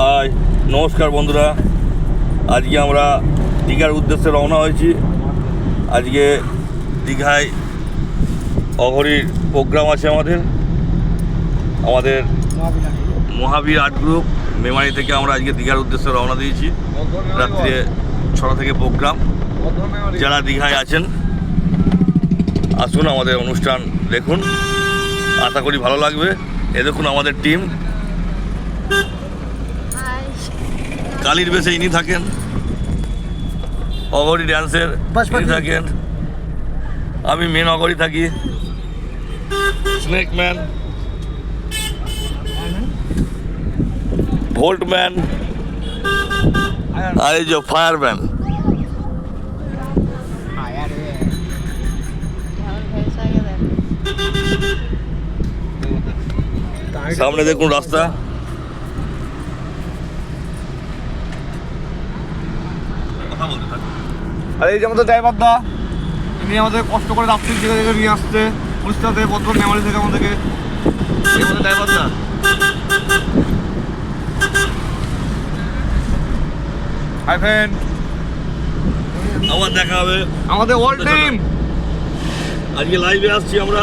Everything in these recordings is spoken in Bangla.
হাই, নমস্কার বন্ধুরা। আজকে আমরা দীঘার উদ্দেশ্যে রওনা হয়েছি। আজকে দীঘায় অঘরীর প্রোগ্রাম আছে আমাদের মহাবীর আর্ট গ্রুপ মেমারি থেকে আমরা আজকে দীঘার উদ্দেশ্যে রওনা দিয়েছি। রাত্রে 6টা থেকে প্রোগ্রাম। যারা দীঘায় আছেন আসুন, আমাদের অনুষ্ঠান দেখুন, আশা করি ভালো লাগবে। এ দেখুন আমাদের টিম। কালীর বেশে ইনি থাকেন, অঘরী ড্যান্সের ইনি থাকেন, আমি মেন অঘরী থাকি, স্নেক ম্যান, ভোল্ট ম্যান, আর এই যে ফায়ারম্যান। সামনে দেখুন রাস্তা। আর এই যে আমাদের ড্রাইভার দা, ইনি আমাদের কষ্ট করে রাত্রি জায়গা থেকে নিয়ে আসছে উড়িষ্যা থেকে, বর্ধমান মেমারি থেকে আমাদেরকে। এই আমাদের ড্রাইভার দা। হাই ফ্রেন্ড, আবার দেখা হবে। আমাদের ওয়ার্ল্ড টিম আজকে লাইভে আসছি আমরা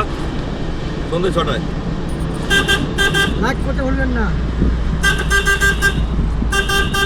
সন্ধ্যে 6টায়। লাইক করতে ভুলবেন না।